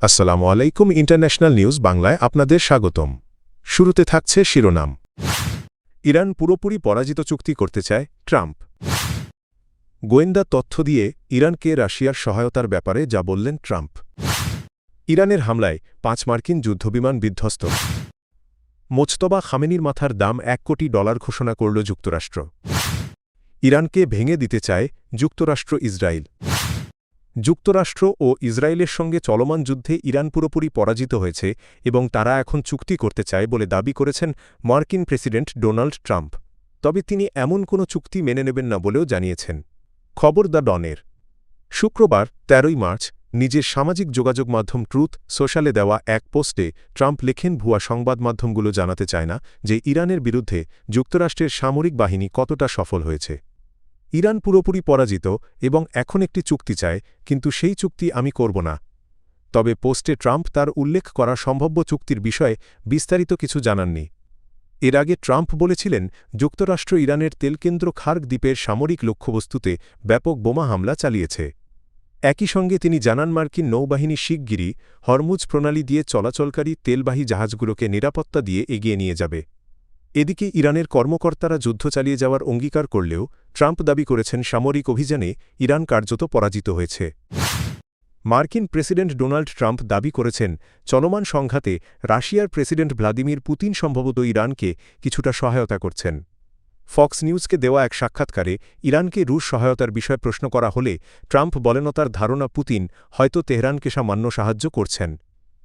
আসসালামু আলাইকুম international news বাংলায় আপনাদের স্বাগতম। শুরুতে থাকছে শিরোনাম। ইরান পুরোপুরি পরাজিত চুক্তি করতে চায় ট্রাম্প। গোয়েন্দা তথ্য দিয়ে ইরানকে রাশিয়ার সহায়তার ব্যাপারে যা বললেন ট্রাম্প। ইরানের হামলায় ৫ মার্কিন যুদ্ধবিমান বিধ্বস্ত। মোজতবা খামেনির মাথার দাম $1 কোটি ঘোষণা করল যুক্তরাষ্ট্র। ইরানকে ভেঙে দিতে চায় যুক্তরাষ্ট্র ইসরায়েল। যুক্তরাষ্ট্র ও ইসরায়েলের সঙ্গে চলমান যুদ্ধে ইরান পুরোপুরি পরাজিত হয়েছে এবং তারা এখন চুক্তি করতে চায় বলে দাবি করেছেন মার্কিন প্রেসিডেন্ট ডোনাল্ড ট্রাম্প। তবে তিনি এমন কোনো চুক্তি মেনে নেবেন না বলেও জানিয়েছেন। খবর দ্য ডনের। শুক্রবার ১৩ মার্চ নিজের সামাজিক যোগাযোগ মাধ্যম ট্রুথ সোশ্যালে দেওয়া এক পোস্টে ট্রাম্প লেখেন, ভুয়া সংবাদ মাধ্যমগুলো জানাতে চায় না যে ইরানের বিরুদ্ধে যুক্তরাষ্ট্রের সামরিক বাহিনী কতটা সফল হয়েছে। ইরান পুরোপুরি পরাজিত এবং এখন একটি চুক্তি চায়, কিন্তু সেই চুক্তি আমি করব না। তবে পোস্টে ট্রাম্প তার উল্লেখ করা সম্ভাব্য চুক্তির বিষয়ে বিস্তারিত কিছু জানাননি। এর আগে ট্রাম্প বলেছিলেন, যুক্তরাষ্ট্র ইরানের তেলকেন্দ্র খার্গ দ্বীপের সামরিক লক্ষ্যবস্তুতে ব্যাপক বোমা হামলা চালিয়েছে। একই সঙ্গে তিনি জানান, মার্কিন নৌবাহিনী শিগগিরই হরমুজ প্রণালী দিয়ে চলাচলকারী তেলবাহী জাহাজগুলোকে নিরাপত্তা দিয়ে এগিয়ে নিয়ে যাবে। এদিকে ইরানের কর্মকর্তারা যুদ্ধ চালিয়ে যাওয়ার অঙ্গীকার করলেও ট্রাম্প দাবি করেছেন, সামরিক অভিযানে ইরান কার্যত পরাজিত হয়েছে। মার্কিন প্রেসিডেন্ট ডোনাল্ড ট্রাম্প দাবি করেছেন, চলমান সংঘাতে রাশিয়ার প্রেসিডেন্ট ভ্লাদিমির পুতিন সম্ভবত ইরানকে কিছুটা সহায়তা করছেন। ফক্স নিউজকে দেওয়া এক সাক্ষাৎকারে ইরানকে রুশ সহায়তার বিষয়ে প্রশ্ন করা হলে ট্রাম্প বলেন, তার ধারণা পুতিন হয়তো তেহরানকে সামান্য সাহায্য করছেন।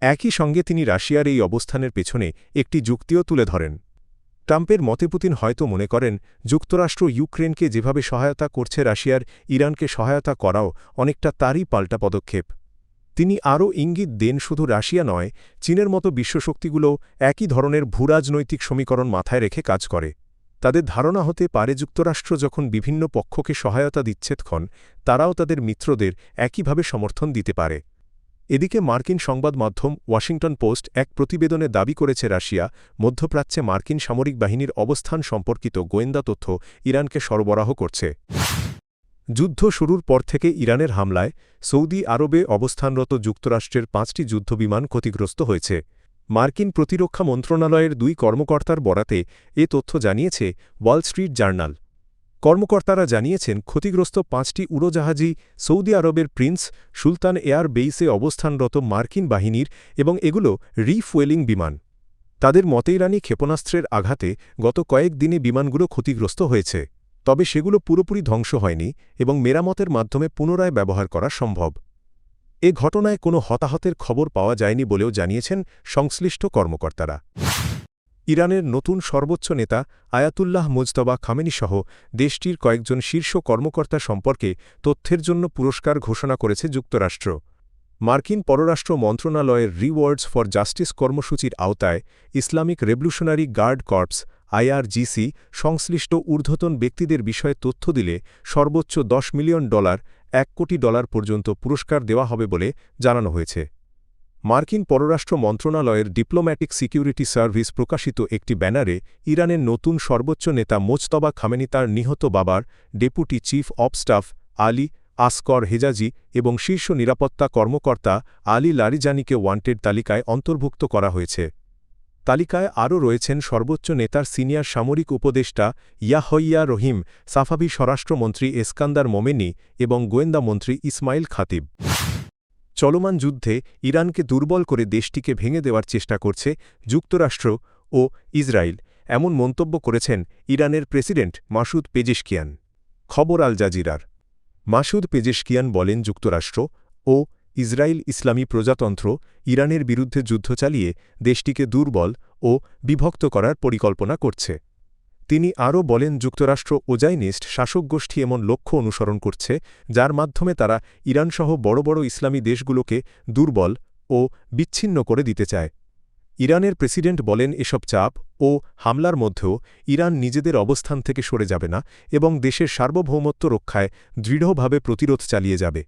একই সঙ্গে তিনি রাশিয়ার এই অবস্থানের পেছনে একটি যুক্তিও তুলে ধরেন। ট্রাম্পের মতে পুতিন হয়তো মনে করেন, যুক্তরাষ্ট্র ইউক্রেনকে যেভাবে সহায়তা করছে রাশিয়ার ইরানকে সহায়তা করাও অনেকটা তারই পাল্টা পদক্ষেপ। তিনি আরও ইঙ্গিত দেন, শুধু রাশিয়া নয়, চীনের মতো বিশ্বশক্তিগুলোও একই ধরনের ভূরাজনৈতিক সমীকরণ মাথায় রেখে কাজ করে। তাদের ধারণা হতে পারে, যুক্তরাষ্ট্র যখন বিভিন্ন পক্ষকে সহায়তা দিচ্ছে তখন তারাও তাদের মিত্রদের একইভাবে সমর্থন দিতে পারে। এদিকে মার্কিন সংবাদ মাধ্যম ওয়াশিংটন পোস্ট এক প্রতিবেদনে দাবি করেছে, রাশিয়া মধ্যপ্রাচ্যে মার্কিন সামরিক বাহিনীর অবস্থান সম্পর্কিত গোয়েন্দা তথ্য ইরানকে সরবরাহ করছে। যুদ্ধ শুরুর পর থেকে ইরানের হামলায় সৌদি আরবে অবস্থানরত যুক্তরাষ্ট্রের ৫টি যুদ্ধবিমান ক্ষতিগ্রস্ত হয়েছে। মার্কিন প্রতিরক্ষা মন্ত্রণালয়ের ২ কর্মকর্তার বরাতে এ তথ্য জানিয়েছে ওয়াল স্ট্রিট জার্নাল। কর্মকর্তারা জানিয়েছেন, ক্ষতিগ্রস্ত ৫টি উড়োজাহাজই সৌদি আরবের প্রিন্স সুলতান এয়ার বেইসে অবস্থানরত মার্কিন বাহিনীর এবং এগুলো রিফুয়েলিং বিমান। তাদের মতে ইরানি ক্ষেপণাস্ত্রের আঘাতে গত কয়েক দিনে বিমানগুলো ক্ষতিগ্রস্ত হয়েছে, তবে সেগুলো পুরোপুরি ধ্বংস হয়নি এবং মেরামতের মাধ্যমে পুনরায় ব্যবহার করা সম্ভব। এ ঘটনায় কোনো হতাহতের খবর পাওয়া যায়নি বলেও জানিয়েছেন সংশ্লিষ্ট কর্মকর্তারা। ইরানের নতুন সর্বোচ্চ নেতা আয়াতুল্লাহ মোজতবা খামেনিসহ দেশটির কয়েকজন শীর্ষ কর্মকর্তা সম্পর্কে তথ্যের জন্য পুরস্কার ঘোষণা করেছে যুক্তরাষ্ট্র। মার্কিন পররাষ্ট্র মন্ত্রণালয়ের রিওয়ার্ডস ফর জাস্টিস কর্মসূচির আওতায় Islamic Revolutionary Guard Corps IRGC সংশ্লিষ্ট ঊর্ধ্বতন ব্যক্তিদের বিষয়ে তথ্য দিলে সর্বোচ্চ $10 মিলিয়ন $1 কোটি পর্যন্ত পুরস্কার দেওয়া হবে বলে জানানো হয়েছে। মার্কিন পররাষ্ট্র মন্ত্রণালয়ের ডিপ্লোম্যাটিক সিকিউরিটি সার্ভিস প্রকাশিত একটি ব্যানারে ইরানের নতুন সর্বোচ্চ নেতা মোজতবা খামেনি তার নিহত বাবার deputy chief of staff Ali Asghar Hejazi এবং শীর্ষ নিরাপত্তা কর্মকর্তা আলী লারিজানিকে ওয়ান্টেড তালিকায় অন্তর্ভুক্ত করা হয়েছে। তালিকায় আরও রয়েছেন সর্বোচ্চ নেতার সিনিয়র সামরিক উপদেষ্টা ইয়াহইয়া রহিম, সাফাভি স্বরাষ্ট্রমন্ত্রী এসকান্দার মোমেনি এবং গোয়েন্দা মন্ত্রী ইসমাইল খাতিব। চলমান যুদ্ধে ইরানকে দুর্বল করে দেশটিকে ভেঙে দেওয়ার চেষ্টা করছে যুক্তরাষ্ট্র ও ইসরায়েল, এমন মন্তব্য করেছেন ইরানের প্রেসিডেন্ট মাসুদ পেজেশকিয়ান। খবর আল জাজিরার। মাসুদ পেজেশকিয়ান বলেন, যুক্তরাষ্ট্র ও ইসরায়েল ইসলামী প্রজাতন্ত্র ইরানের বিরুদ্ধে যুদ্ধ চালিয়ে দেশটিকে দুর্বল ও বিভক্ত করার পরিকল্পনা করছে। তিনি আরও বলেন, যুক্তরাষ্ট্র ও জায়নিস্ট শাসকগোষ্ঠী এমন লক্ষ্য অনুসরণ করছে যার মাধ্যমে তারা ইরানসহ বড় বড় ইসলামী দেশগুলোকে দুর্বল ও বিচ্ছিন্ন করে দিতে চায়। ইরানের প্রেসিডেন্ট বলেন, এসব চাপ ও হামলার মধ্যেও ইরান নিজেদের অবস্থান থেকে সরে যাবে না এবং দেশের সার্বভৌমত্ব রক্ষায় দৃঢ়ভাবে প্রতিরোধ চালিয়ে যাবে।